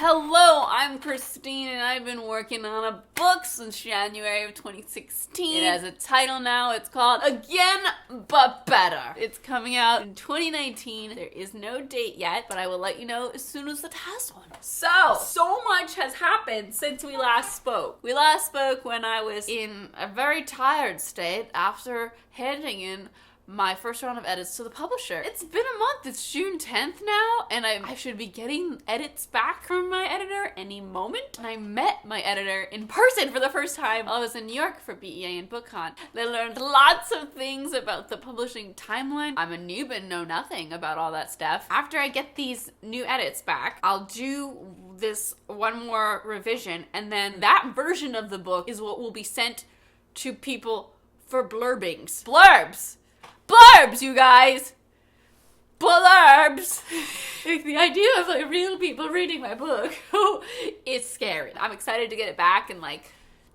Hello, I'm Christine, and I've been working on a book since January of 2016. It has a title now. It's called Again, But Better. It's coming out in 2019. There is no date yet, but I will let you know as soon as it has one. So much has happened since we last spoke. We last spoke when I was in a very tired state after handing in my first round of edits to the publisher. It's been a month. It's June 10th now, and I should be getting edits back from my editor any moment. And I met my editor in person for the first time while I was in New York for BEA and BookCon. I learned lots of things about the publishing timeline. I'm a noob and know nothing about all that stuff. After I get these new edits back, I'll do this one more revision, and then that version of the book is what will be sent to people for blurbings. Blurbs, you guys! Blurbs! The idea of real people reading my book is scary. I'm excited to get it back and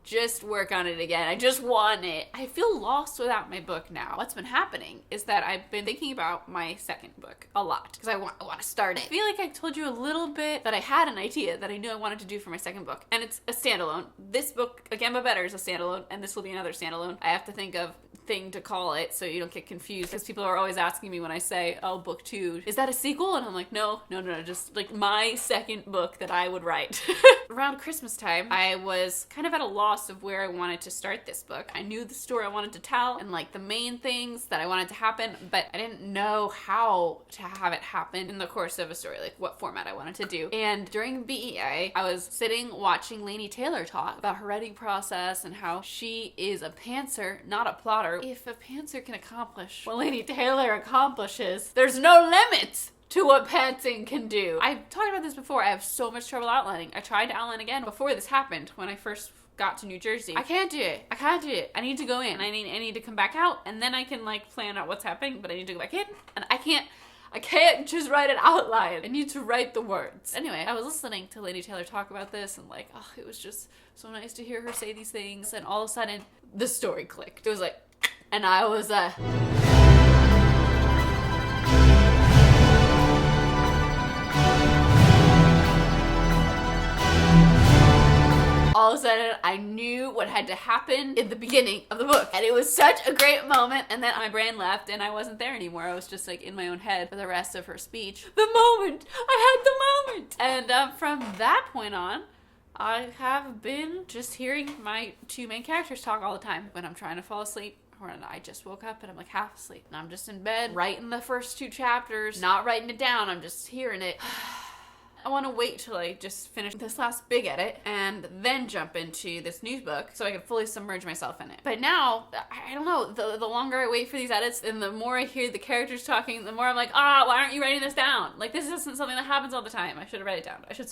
just work on it again. I just want it. I feel lost without my book now. What's been happening is that I've been thinking about my second book a lot because I want to start it. I feel like I told you a little bit that I had an idea that I knew I wanted to do for my second book, and it's a standalone. This book, Again But Better, is a standalone, and this will be another standalone. I have to think of thing to call it so you don't get confused, because people are always asking me when I say, oh, book 2, is that a sequel? And I'm like, no, just my second book that I would write. Around Christmas time, I was kind of at a loss of where I wanted to start this book. I knew the story I wanted to tell and the main things that I wanted to happen, but I didn't know how to have it happen in the course of a story, what format I wanted to do. And during BEA, I was sitting watching Laini Taylor talk about her writing process and how she is a pantser, not a plotter. If a pantser can accomplish what Laini Taylor accomplishes, there's no limit to what pantsing can do. I've talked about this before. I have so much trouble outlining. I tried to outline again before this happened when I first got to New Jersey. I can't do it. I need to go in. I need to come back out, and then I can plan out what's happening, but I need to go back in, and I can't just write an outline. I need to write the words. Anyway, I was listening to Laini Taylor talk about this, and it was just so nice to hear her say these things, and all of a sudden, the story clicked. It was and I was all of a sudden, I knew what had to happen in the beginning of the book. And it was such a great moment. And then my brain left and I wasn't there anymore. I was just in my own head for the rest of her speech. The moment! I had the moment! And from that point on, I have been just hearing my two main characters talk all the time when I'm trying to fall asleep, or when I just woke up and I'm half asleep. And I'm just in bed, writing the first 2 chapters, not writing it down, I'm just hearing it. I want to wait till I just finish this last big edit and then jump into this new book so I can fully submerge myself in it. But now, I don't know, the longer I wait for these edits and the more I hear the characters talking, the more I'm why aren't you writing this down? This isn't something that happens all the time. I should have write it down. I should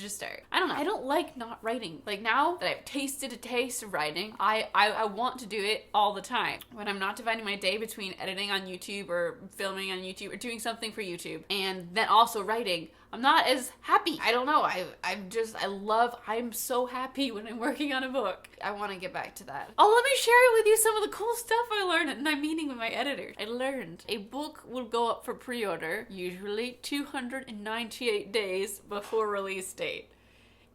just start. I don't know. I don't like not writing. Now that I've tasted a taste of writing, I want to do it all the time. When I'm not dividing my day between editing on YouTube or filming on YouTube or doing something for YouTube and then also writing, I'm not as happy. I don't know. I'm so happy when I'm working on a book. I want to get back to that. Oh, let me share it with you some of the cool stuff I learned in my meeting with my editor. I learned a book will go up for pre-order usually 298 days before release date.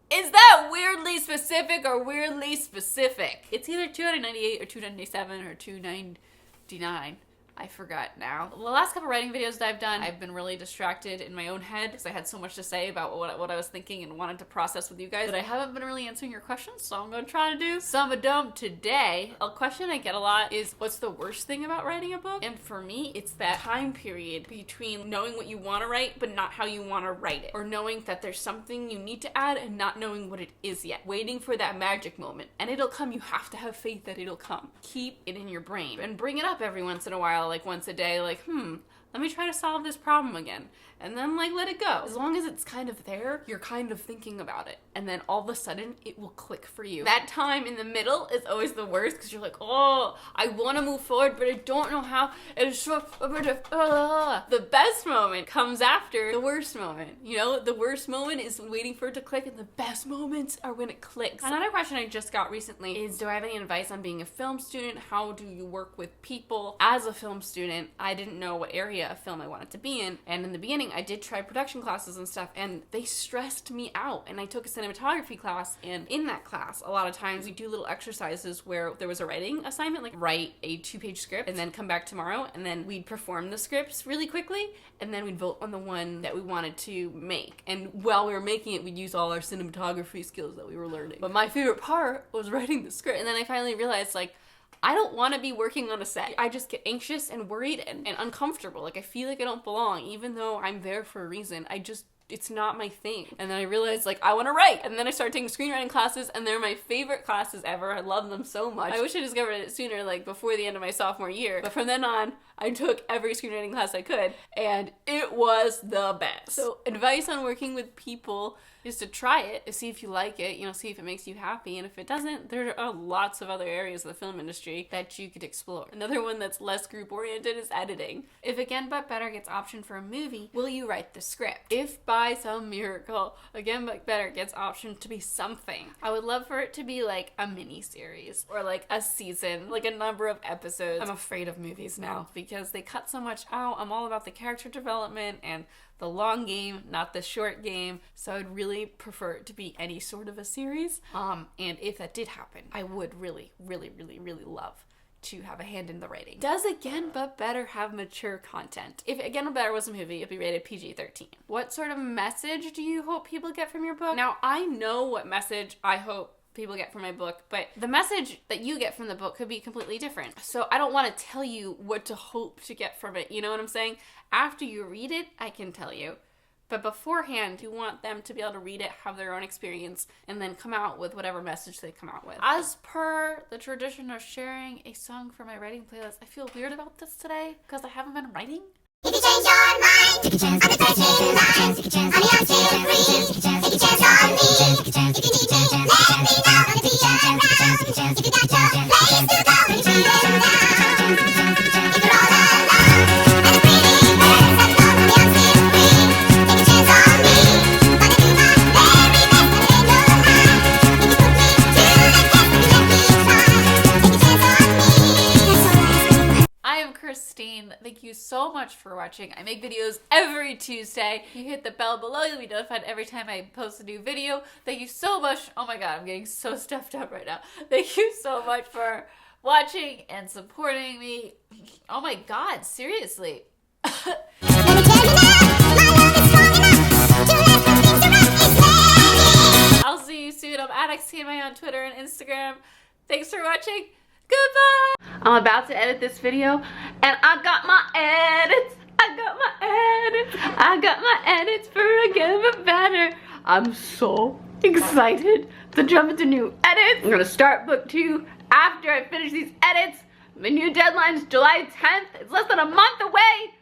Is that weirdly specific or weirdly specific? It's either 298 or 297 or 299. I forgot now. The last couple writing videos that I've done, I've been really distracted in my own head because I had so much to say about what I was thinking and wanted to process with you guys, but I haven't been really answering your questions, so I'm going to try to do some of them today. A question I get a lot is, what's the worst thing about writing a book? And for me, it's that time period between knowing what you want to write, but not how you want to write it. Or knowing that there's something you need to add and not knowing what it is yet. Waiting for that magic moment. And it'll come. You have to have faith that it'll come. Keep it in your brain. And bring it up every once in a while, once a day, let me try to solve this problem again. And then let it go. As long as it's kind of there, you're kind of thinking about it. And then all of a sudden, it will click for you. That time in the middle is always the worst because you're oh, I want to move forward, but I don't know how. It's so... The best moment comes after the worst moment. The worst moment is waiting for it to click, and the best moments are when it clicks. Another question I just got recently is, do I have any advice on being a film student? How do you work with people as a film student? I didn't know what area idea of film I wanted to be in. And in the beginning, I did try production classes and stuff, and they stressed me out. And I took a cinematography class, and in that class, a lot of times we do little exercises where there was a writing assignment, like write a 2-page script and then come back tomorrow, and then we'd perform the scripts really quickly, and then we'd vote on the one that we wanted to make. And while we were making it, we'd use all our cinematography skills that we were learning. But my favorite part was writing the script. And then I finally realized, like, I don't want to be working on a set. I just get anxious and worried and uncomfortable. Like, I feel like I don't belong, even though I'm there for a reason. It's not my thing. And then I realized, like, I want to write. And then I started taking screenwriting classes, and they're my favorite classes ever. I love them so much. I wish I discovered it sooner, like before the end of my sophomore year. But from then on, I took every screenwriting class I could, and it was the best. So advice on working with people is to try it, to see if you like it, see if it makes you happy. And if it doesn't, there are lots of other areas of the film industry that you could explore. Another one that's less group-oriented is editing. If Again But Better gets optioned for a movie, will you write the script? If by some miracle Again But Better gets optioned to be something, I would love for it to be like a mini-series or like a season, like a number of episodes. I'm afraid of movies now because they cut so much out. I'm all about the character development and the long game, not the short game. So I'd really prefer it to be any sort of a series. And if that did happen, I would really, really, really, really love to have a hand in the writing. Does Again But Better have mature content? If Again But Better was a movie, it'd be rated PG-13. What sort of message do you hope people get from your book? Now, I know what message I hope people get from my book, but the message that you get from the book could be completely different. So I don't want to tell you what to hope to get from it. You know what I'm saying? After you read it, I can tell you. But beforehand, you want them to be able to read it, have their own experience, and then come out with whatever message they come out with. As per the tradition of sharing a song for my writing playlist, I feel weird about this today because I haven't been writing. If you change your mind, take a chance on the person in line. Take a chance on the untamed breeze. Take a chance on me. If you need to, let me know on the beat and ride. If you got your place to go, and you now. If you're all alone, and the pretty birds have flown on the unseen breeze. Take a chance on me. I'm gonna do my very best, and it ain't no lie. If you put me to the test, and you let me try. Take a chance on me. I am Christine. Thank you so much for watching. I make videos every Tuesday. If you hit the bell below, you'll be notified every time I post a new video. Thank you so much. Oh my god, I'm getting so stuffed up right now. Thank you so much for watching and supporting me. Oh my god, seriously. Let me tell you now, my love is strong enough to let the things around me slay. I'll see you soon. I'm at XTMA on Twitter and Instagram. Thanks for watching. Goodbye! I'm about to edit this video, and I got my edits. I got my edits for Again But Better. I'm so excited to jump into new edits. I'm gonna start book 2 after I finish these edits. My new deadline's July 10th. It's less than a month away.